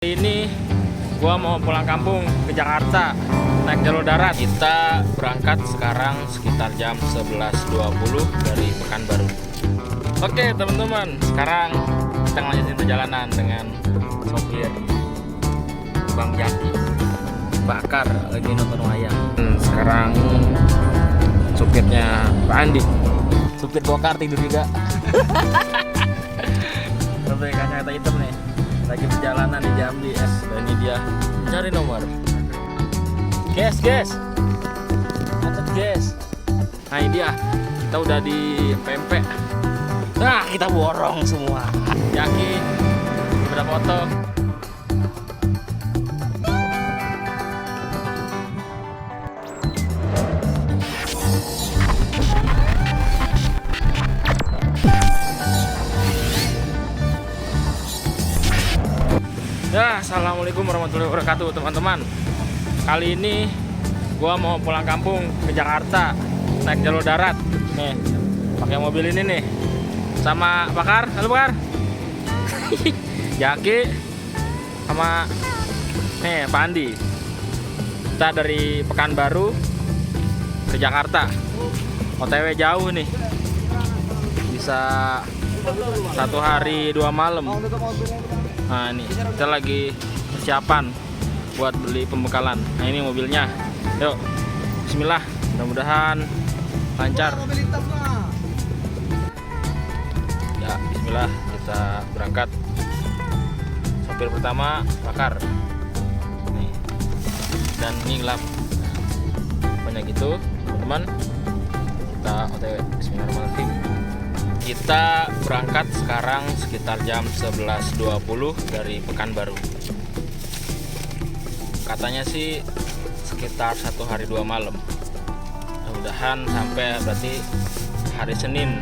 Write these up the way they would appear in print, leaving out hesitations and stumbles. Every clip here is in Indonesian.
Ini gua mau pulang kampung ke Jakarta naik jalur darat. Kita berangkat sekarang sekitar jam 11.20 dari Pekanbaru. Oke teman-teman, sekarang kita lanjutin perjalanan dengan sopir Bang Jaki. Bakar lagi nonton wayang. Sekarang supirnya Pak Andi. Supir gokar tidur juga. Sampai kacamata hitam nih. Lagi perjalanan di Jambi es. Dan ini dia cari nomor. Gas. Macet gas. Nah ini dia. Kita udah di pempek. Nah kita borong semua. Jaki udah foto. Ya, assalamualaikum warahmatullahi wabarakatuh teman-teman. Kali ini gua mau pulang kampung ke Jakarta naik jalur darat. Nih, pakai mobil ini nih. Sama Bakar, halo Bakar. Jaki sama nih Pak Andi. Kita dari Pekanbaru ke Jakarta. OTW jauh nih. Bisa 1 hari 2 malam. Nah ini kita lagi persiapan buat beli pembekalan. Nah ini mobilnya. Yuk, bismillah. Mudah-mudahan lancar. Ya, bismillah kita berangkat. Sopir pertama Bakar. Nih. Dan ini gelap. Banyak gitu, teman-teman. Kita OTW. Bismillahirrahmanirrahim. Kita berangkat sekarang sekitar jam 11.20 dari Pekanbaru. Katanya sih sekitar 1 hari 2 malam. Mudah-mudahan sampai berarti hari Senin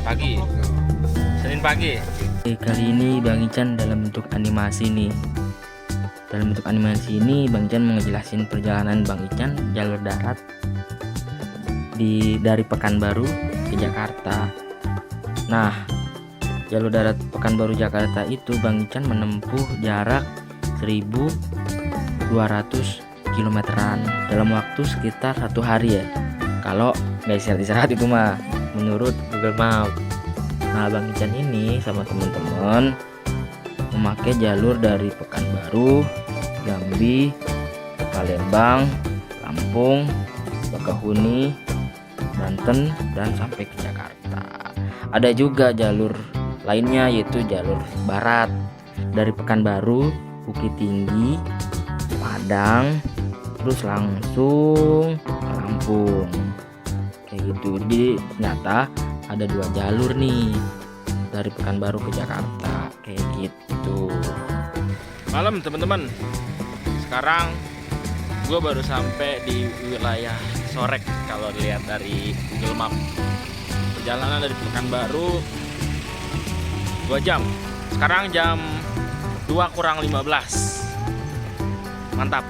pagi. Kali ini Bang Ican dalam bentuk animasi nih. Dalam bentuk animasi ini Bang Ican mau ngejelasin perjalanan Bang Ican jalur darat dari Pekanbaru ke Jakarta. Nah, jalur darat Pekanbaru Jakarta itu Bang Ican menempuh jarak 1.200 kilometeran dalam waktu sekitar 1 hari ya. Kalau nggak istirahat itu mah menurut Google Maps. Nah, Bang Ican ini sama teman-teman memakai jalur dari Pekanbaru, Jambi, Palembang, Lampung, Bakahuni, Banten, dan sampai ke Jakarta. Ada juga jalur lainnya yaitu jalur barat dari Pekanbaru, Bukit Tinggi, Padang, terus langsung ke Lampung. Kayak gitu. Jadi ternyata ada 2 jalur nih dari Pekanbaru ke Jakarta. Kayak gitu. Malam teman-teman. Sekarang gue baru sampai di wilayah Sorek kalau dilihat dari Google Maps. Perjalanan dari Pekanbaru 2 jam. Sekarang jam 2:15. Mantap.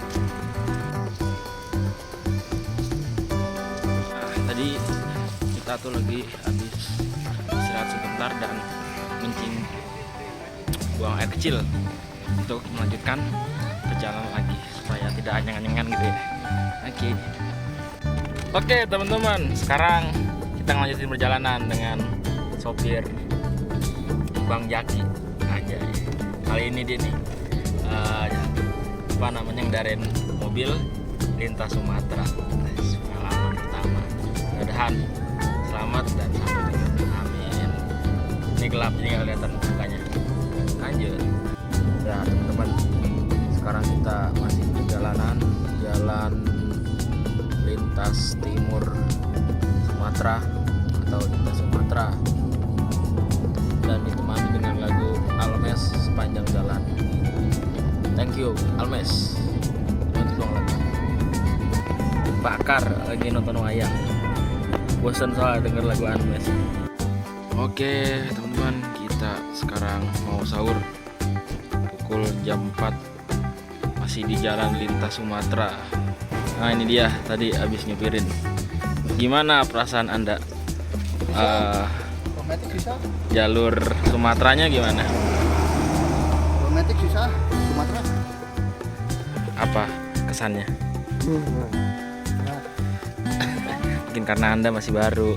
Nah, tadi kita tuh lagi habis istirahat sebentar dan kencing, buang air kecil untuk melanjutkan perjalanan lagi supaya tidak anyangan-anyangan gitu ya. Oke teman-teman, sekarang kita lanjutin perjalanan dengan sopir Bang Jaki aja. Kali ini dia nih ngendarin mobil lintas Sumatera. Pengalaman pertama. Mudah-mudahan selamat dan sampai tujuan. Amin. Ini gelap jadi nggak kelihatan mukanya. Lanjut. Ya teman-teman, sekarang kita masih di jalan lintas timur Sumatera atau lintas Sumatera, dan ditemani dengan lagu Almes sepanjang jalan. Thank you Almes. Bakar lagi nonton wayang. Bosan soal denger lagu Almes. Oke teman-teman, kita sekarang mau sahur. Pukul jam 4. Masih di jalan lintas Sumatera. Nah ini dia, tadi habis nyepirin. Gimana perasaan Anda? Jalur Sumateranya gimana? Romantik susah, Sumatera kesannya? Mungkin karena Anda masih baru.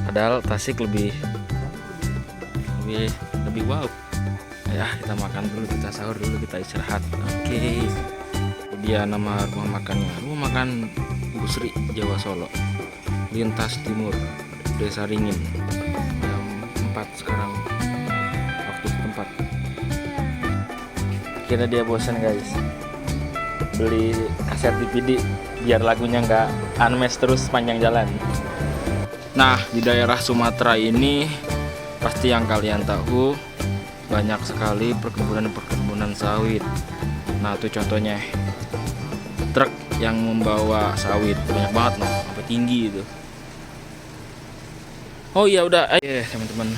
Padahal Tasik lebih wow. Ya, kita makan dulu, kita sahur dulu, kita istirahat. Oke. Dia nama rumah makannya. Rumah makan Bu Sri Jawa Solo. Lintas Timur, Desa Ringin. Jam 4 sekarang waktu setempat. Kira dia bosan guys. Beli kaset DVD biar lagunya nggak unmatch terus sepanjang jalan. Nah, di daerah Sumatera ini pasti yang kalian tahu banyak sekali perkebunan sawit. Nah, tuh contohnya truk yang membawa sawit banyak banget loh, sampai tinggi itu. Oh iya udah, teman-teman,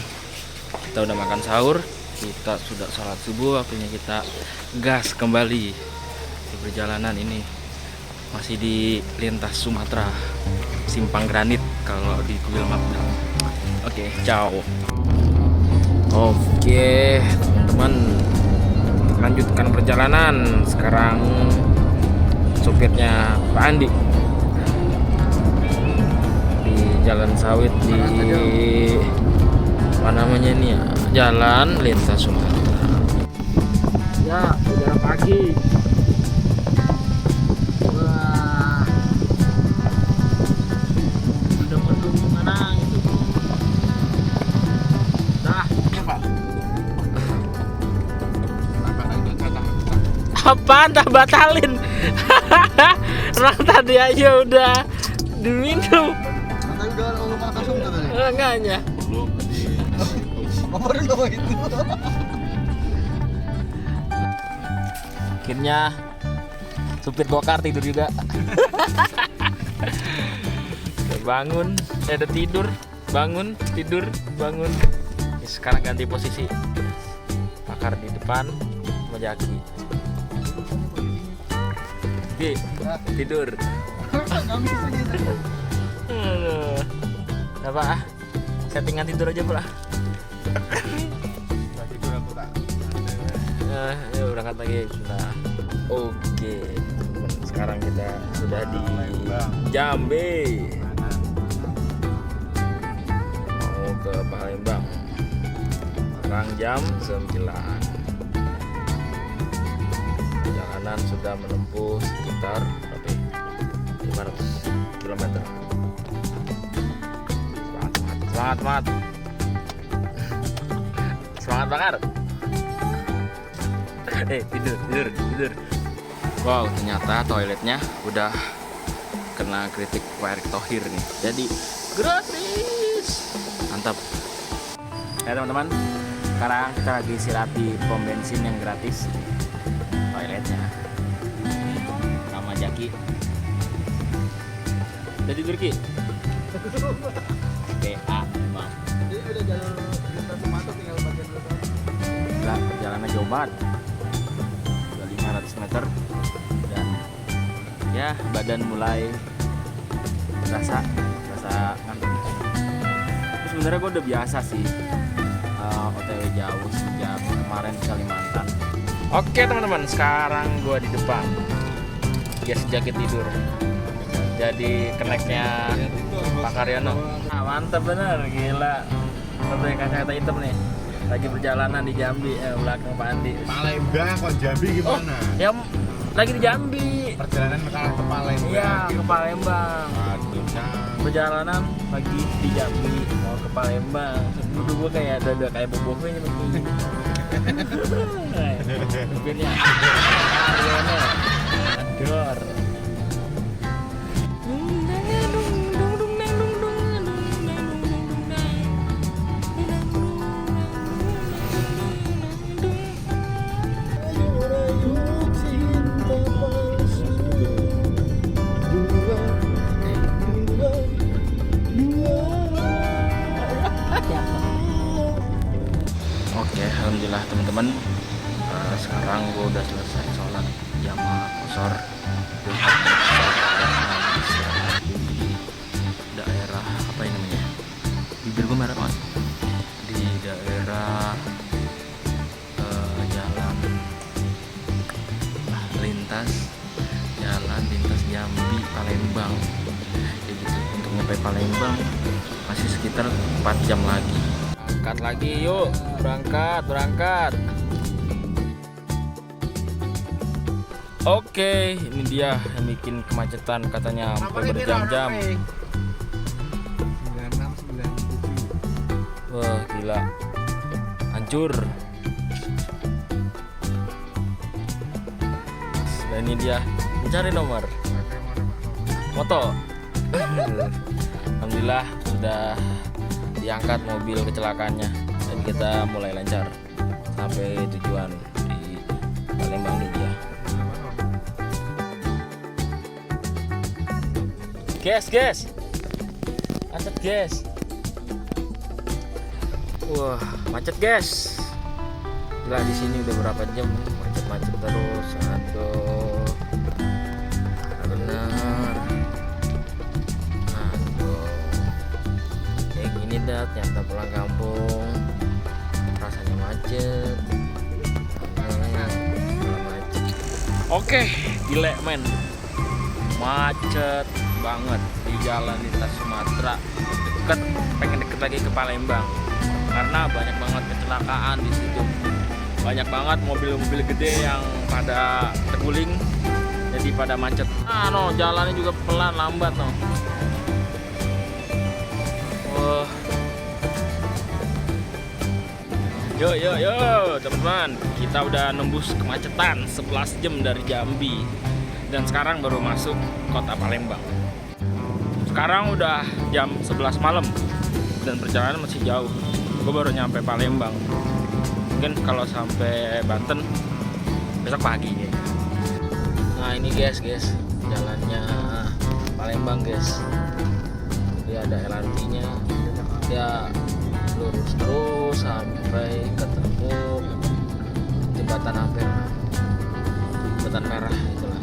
kita udah makan sahur, kita sudah sholat subuh, waktunya kita gas kembali di perjalanan ini. Masih di lintas Sumatera, Simpang Granit kalau di Google Map. Oke, ciao. Oke, teman-teman, lanjutkan perjalanan. Sekarang supirnya Pak Andi di jalan sawit di apa namanya ini ya, jalan lintas Sumatera. Ya, udara pagi. Wah, udah mendung mana itu. Dah, ya Pak. Apaan dah batalin? Orang tadi aja udah diminum. Tadi udah ngomong langsung tadi. Enggaknya. Apa dulu itu? Akhirnya supir gokar tidur juga. Udah bangun, udah tidur, bangun, tidur, bangun. Ya, sekarang ganti posisi. Bakar di depan, sama Jaki. Oke, tidur. Apa? Settingan tidur aja pula. Tidur aku tak. Ya berangkat lagi sudah. Oke, sekarang kita sudah di Jambi. Mau ke Palembang. Sekarang jam 9. Perjalanan sudah menempuh sekitar 500 km. Semangat. Semangat bakar. Tidur. Wow, ternyata toiletnya udah kena kritik Pak Erick Thohir nih. Jadi gratis. Mantap. Ya teman-teman, sekarang kita lagi istirahat di pom bensin yang gratis. Toiletnya sama Jaki. Udah tidur Ki? PA Bang. Jadi udah jalur lintas Sumatera tinggal bagian dulu. Gila, perjalanan jauh banget. Udah 500 meter dan ya badan mulai rasa ngantuk. Terus sebenarnya gue udah biasa sih OTW jauh sejak kemarin ke Kalimantan. Oke teman-teman, sekarang gue di depan. Ya sejak tidur. Jadi keneknya Pak Karyono. Mantap bener, gila. Pakai kacamata hitam nih. Lagi perjalanan di Jambi, belakang Pak Andi. Palembang kok Jambi gimana? Ya lagi di Jambi. Perjalanan ke Palembang. Iya, ke Palembang. Aduh, Perjalanan pagi di Jambi mau ke Palembang. Dulu gue kayak ada kayak boboknya begini. Supirnya Karyono. Ador. Oke, alhamdulillah teman-teman. Sekarang gue udah selesai sholat jamaah qashar di daerah apa ini namanya? Bibir gue merah banget. Di daerah jalan lintas Jambi Palembang. Kayak gitu. Untuk nyampe Palembang masih sekitar 4 jam lagi. Berangkat lagi yuk, berangkat. Oke, ini dia yang bikin kemacetan katanya sampai berjam-jam. 96, 97. Wah, gila. Hancur. Dan ini dia mencari nomor moto. Alhamdulillah sudah diangkat mobil kecelakaannya dan kita mulai lancar sampai tujuan di Palembang ini dia. Gas. Macet gas. Wah, macet guys. Gila, di sini udah berapa jam macet terus. Aduh. Benar. Aduh. Kayak gini dah ternyata pulang kampung. Rasanya macet. Macet. Oke, gile men. Macet banget di jalan lintas Sumatera. Pengen deket lagi ke Palembang. Karena banyak banget kecelakaan di situ. Banyak banget mobil-mobil gede yang pada terguling, jadi pada macet. Jalannya juga pelan, lambat Wah. Yo, teman-teman. Kita udah nembus kemacetan 11 jam dari Jambi. Dan sekarang baru masuk kota Palembang. Sekarang udah jam 11 malam dan perjalanan masih jauh. Gue baru nyampe Palembang. Mungkin kalau sampai Banten besok pagi ya. Nah ini guys, jalannya Palembang guys. Dia ada LRT-nya. Dia lurus terus sampai ketemu jembatan Ampera, jembatan merah itulah.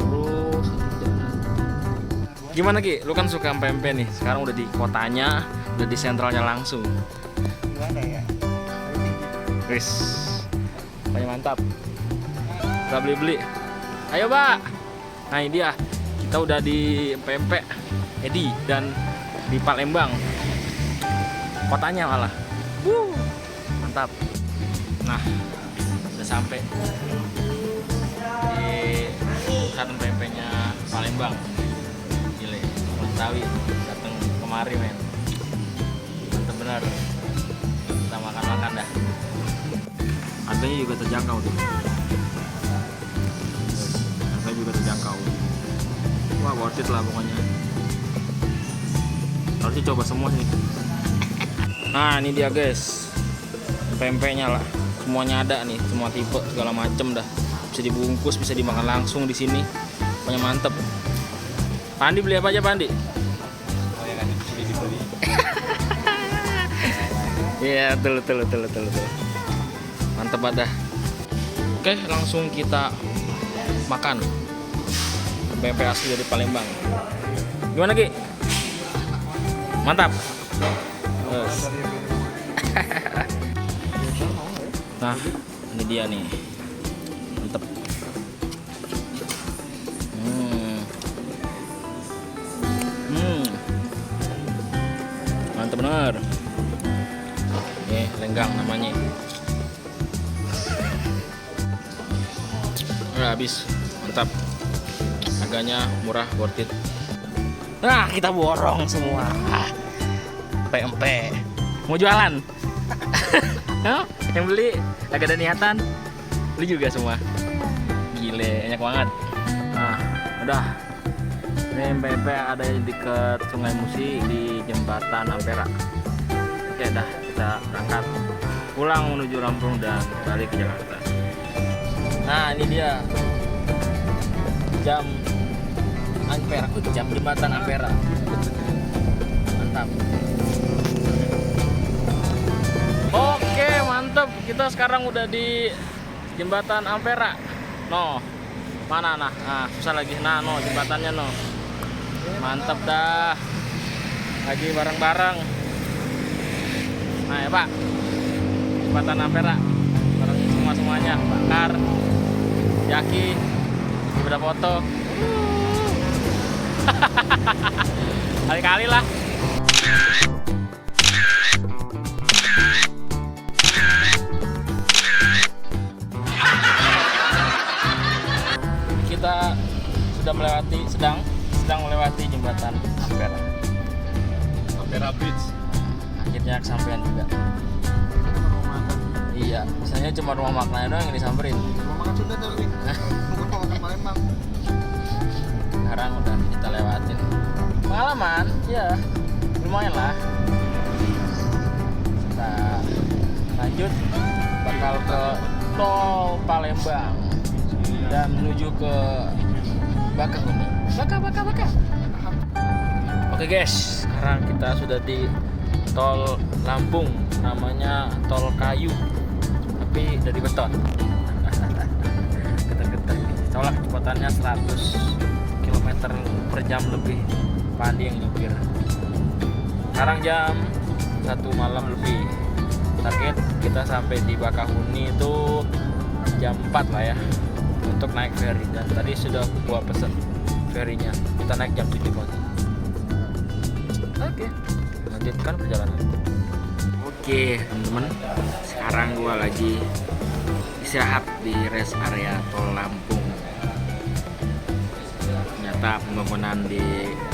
Lurus. Gimana Ki? Lu kan suka pempek nih. Sekarang udah di kotanya, udah di sentralnya langsung. Gimana ya? Wis, pokoknya mantap. Kita beli. Ayo Pak. Nah ini dia. Kita udah di pempek Edi dan di Palembang. Kotanya malah. Mantap. Nah, udah sampai di pusat pempeknya Palembang. Gile, Betawi datang kemari men. Mantap benar. Kita makan dah. Harganya juga terjangkau tuh. Harganya juga terjangkau. Wah, worth it lah pokoknya. Harusnya coba semua sih. Nah, ini dia guys. Pempeknya lah. Semuanya ada nih, semua tipe segala macem dah. Bisa dibungkus, bisa dimakan langsung di sini. Pokoknya mantep. Pandi beli apa aja Pandi? Oh ya kan, sudah dibeli. Iya, betul. Mantep banget dah. Oke, langsung kita makan pempek asli dari Palembang. Gimana Ki? Mantap. Yes. Nah, ini dia nih. Mantep. Mantep bener. Ini lenggang namanya. Udah habis, mantap. Harganya murah, worth it. Nah, kita borong semua. Pempek. Mau jualan? Hah? Yang beli agak ada niatan. Beli juga semua. Gile, banyak banget. Nah, udah. Ini pempek ada di dekat Sungai Musi di jembatan Ampera. Oke, dah kita berangkat pulang menuju Lampung dan balik ke Jakarta. Nah, ini dia jam Ampera, jam jembatan Ampera. Mantap. Oke, mantap. Kita sekarang udah di jembatan Ampera. Mana nah? Nah, susah lagi. Nah, jembatannya Mantap dah. Lagi bareng-bareng. Nah, ya Pak. Jembatan Ampera. Bareng semuanya. Bakar, Jaki, udah foto. Kali-kali lah. Kita sudah melewati sedang melewati jembatan Ampera. Ampera Bridge. Akhirnya kesampaian juga. Iya, misalnya cuma rumah maknanya doang yang disamperin. Mau makan Sunda tuh, Win. Bukan mau makan Palembang. Sekarang udah kita lewatin. Pengalaman, ya lumayan lah. Kita lanjut bakal ke tol Palembang dan menuju ke Bakahuni. Baka. Oke guys, sekarang kita sudah di tol Lampung, namanya tol kayu, tapi dari beton. Getar-getar. Tolak kecepatannya 100 km per jam lebih. Pandi yang nyupir. Sekarang jam 1 malam lebih. Target kita sampai di Bakahuni itu jam 4 lah ya, untuk naik ferry. Dan tadi sudah gua pesen ferinya, kita naik jam 7 pagi. Oke, lanjutkan perjalanan. Oke teman-teman, sekarang gua lagi istirahat di rest area tol Lampung. Ternyata pembangunan di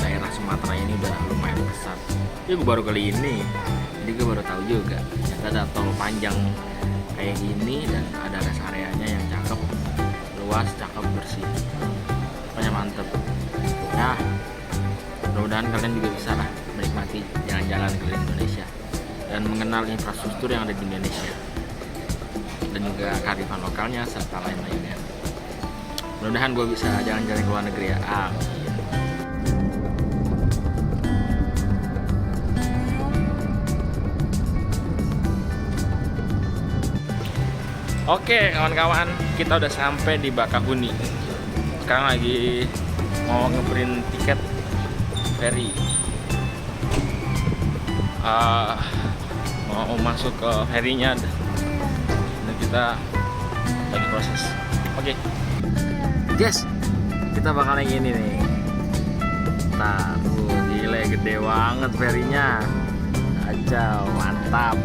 daerah Sumatera ini udah lumayan besar. Ya gue baru kali ini, jadi gue baru tahu juga. Ternyata ada tol panjang kayak gini dan ada rest areanya yang cakep, luas, cakep, bersih. Pokoknya mantep. Nah, mudah-mudahan kalian juga bisa lah menikmati jalan-jalan keliling Indonesia dan mengenal infrastruktur yang ada di Indonesia dan juga kearifan lokalnya serta lain-lainnya. Mudah-mudahan gue bisa jalan-jalan ke luar negeri ya. Amin. Oke kawan-kawan, kita udah sampai di Bakahuni. Sekarang lagi mau ngeprint tiket ferry. Mau masuk ke ferrynya dan kita lagi proses. Oke. Guys, kita bakal naik ini nih. Nah, gile gede banget ferrynya. Kacau, mantap.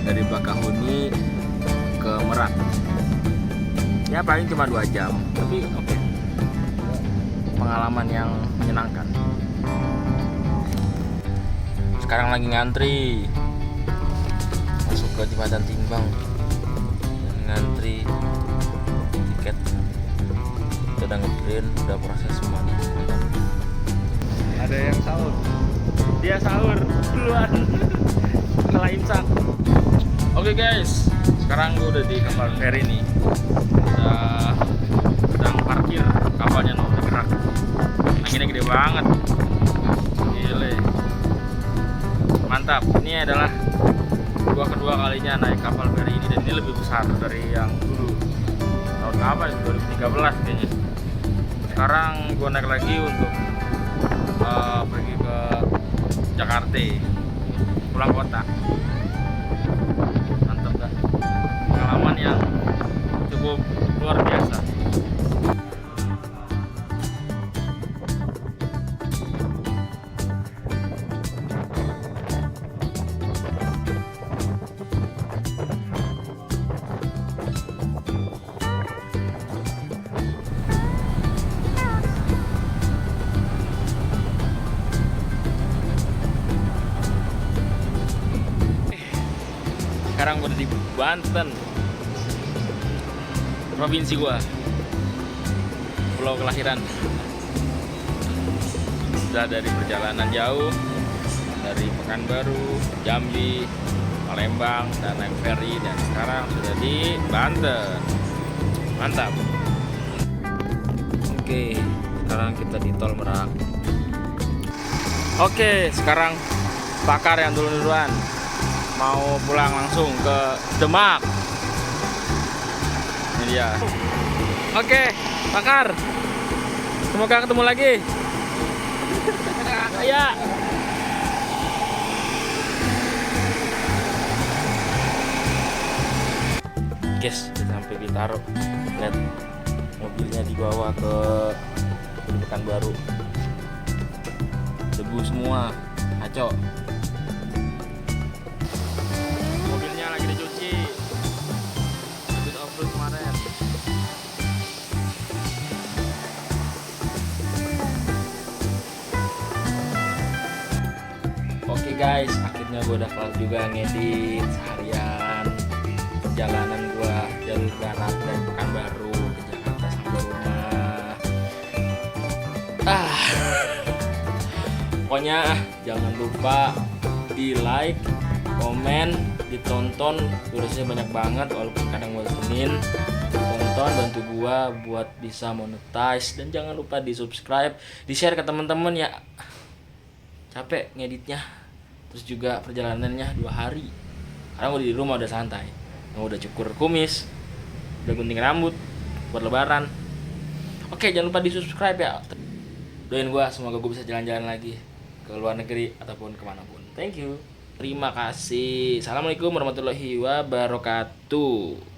Dari Bakahuni ke Merak. Ya paling cuma 2 jam, tapi oke. Pengalaman yang menyenangkan. Sekarang lagi ngantri masuk ke jembatan Timbang dan ngantri tiket. Kita udah ngeprint, udah proses semuanya. Mantap. Ada yang sahur. Dia sahur duluan. Setelah imsak. Oke guys, sekarang gue udah di kapal feri nih. Udah sedang parkir, kapalnya udah bergerak. Anginnya gede banget. Gile. Mantap. Ini adalah kedua kalinya naik kapal feri ini dan ini lebih besar dari yang dulu. Tahun apa? 2013 kayaknya. Sekarang gue naik lagi untuk pergi ke Jakarta, pulang kota. Mantap dah, pengalaman yang cukup luar biasa. Sekarang gue udah di Banten, provinsi gua, pulau kelahiran. Sudah dari perjalanan jauh dari Pekanbaru, Jambi, Palembang dan naik ferry dan sekarang sudah di Banten. Mantap. Oke, sekarang kita di tol Merak. Oke, sekarang bakar yang duluan. Mau pulang langsung ke Demak. Ini dia. Oke, bakar. Semoga ketemu lagi. Ya. Guys, udah sampai Bintaro. Lihat mobilnya dibawa ke Pekanbaru. debu semua, kacau. Mobilnya lagi dicuci, habis off-road kemarin. Oke guys, akhirnya gue udah kelar juga ngedit seharian perjalanan gue jalur darat dari Pekanbaru ke Jakarta sampai rumah. Pokoknya jangan lupa di like, komen, ditonton, tulisnya banyak banget walaupun kadang bosenin. Tonton, bantu gua buat bisa monetize, dan jangan lupa di subscribe, di share ke teman-teman ya. Capek ngeditnya, terus juga perjalanannya 2 hari. Karena gue di rumah udah santai, udah cukur kumis, udah gunting rambut buat lebaran. Oke, jangan lupa di subscribe ya. Doain gue semoga gue bisa jalan-jalan lagi ke luar negeri ataupun kemanapun. Thank you, terima kasih. Assalamualaikum warahmatullahi wabarakatuh.